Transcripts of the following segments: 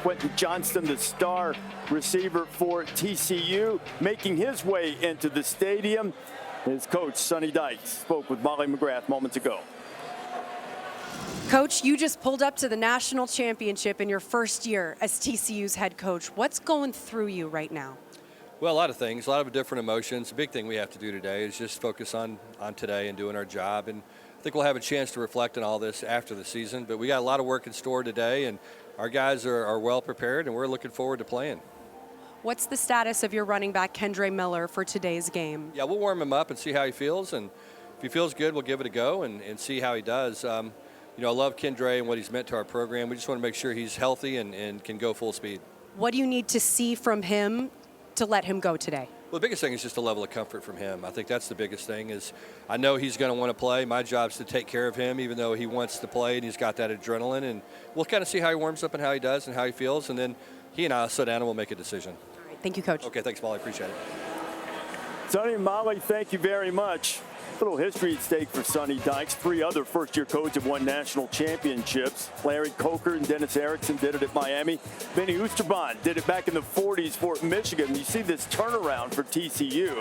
Quentin Johnston, the star receiver for TCU, making his way into the stadium. His coach, Sonny Dykes, spoke with Molly McGrath moments ago. Coach, you just pulled up to the national championship in your first year as TCU's head coach. What's going through you right now? Well, a lot of things, a lot of different emotions. The big thing we have to do today is just focus on today and doing our job. And I think we'll have a chance to reflect on all this after the season. But we got a lot of work in store today, and our guys are well prepared, and we're looking forward to playing. What's the status of your running back, Kendre Miller, for today's game? Yeah, we'll warm him up and see how he feels. And if he feels good, we'll give it a go and see how he does. You know, I love Kendre and what he's meant to our program. We just want to make sure he's healthy and can go full speed. What do you need to see from him to let him go today? Well, the biggest thing is just a level of comfort from him. I think that's the biggest thing is I know he's going to want to play. My job is to take care of him, even though he wants to play and he's got that adrenaline. And we'll kind of see how he warms up and how he does and how he feels. And then he and I will sit down and we'll make a decision. All right, thank you, Coach. Okay, thanks, Molly. Appreciate it. Sonny and Molly, thank you very much. A little history at stake for Sonny Dykes. 3 other first-year coaches have won national championships. Larry Coker and Dennis Erickson did it at Miami. Benny Oosterbaan did it back in the 40s for Michigan. You see this turnaround for TCU.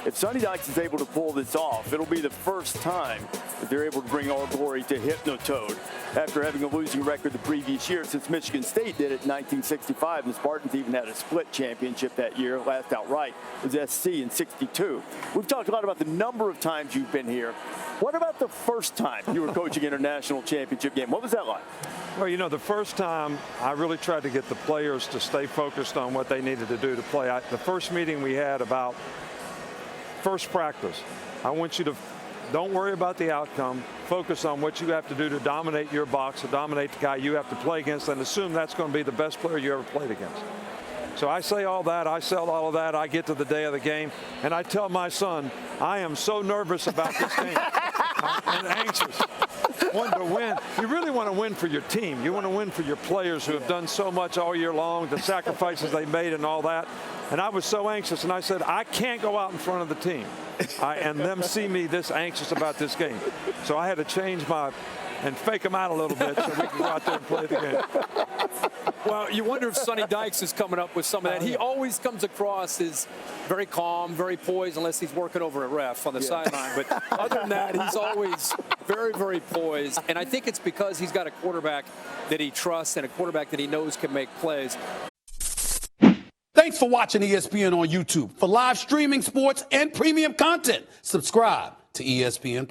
If Sonny Dykes is able to pull this off, it'll be the first time that they're able to bring all glory to Hypnotoad. After having a losing record the previous year, since Michigan State did it in 1965, and the Spartans even had a split championship that year, last outright was SC in 62. We've talked a lot about the number of times you've been here. What about the first time you were coaching in a national championship game? What was that like? Well, you know, the first time I really tried to get the players to stay focused on what they needed to do to play. The first meeting we had about first practice, I want you to don't worry about the outcome. Focus on what you have to do to dominate your box, to dominate the guy you have to play against, and assume that's going to be the best player you ever played against. So I say all that, I sell all of that, I get to the day of the game, and I tell my son, I am so nervous about this game. I'm anxious. Want to win. You really want to win for your team. You want to win for your players who have done so much all year long, the sacrifices they made and all that. And I was so anxious, and I said, I can't go out in front of the team and them see me this anxious about this game. So I had to change and fake them out a little bit so we can go out there and play the game. Well, you wonder if Sonny Dykes is coming up with some of that. He always comes across as very calm, very poised, unless he's working over a ref on the sideline. But other than that, he's always very, very poised. And I think it's because he's got a quarterback that he trusts and a quarterback that he knows can make plays. Thanks for watching ESPN on YouTube. For live streaming, sports, and premium content, subscribe to ESPN+.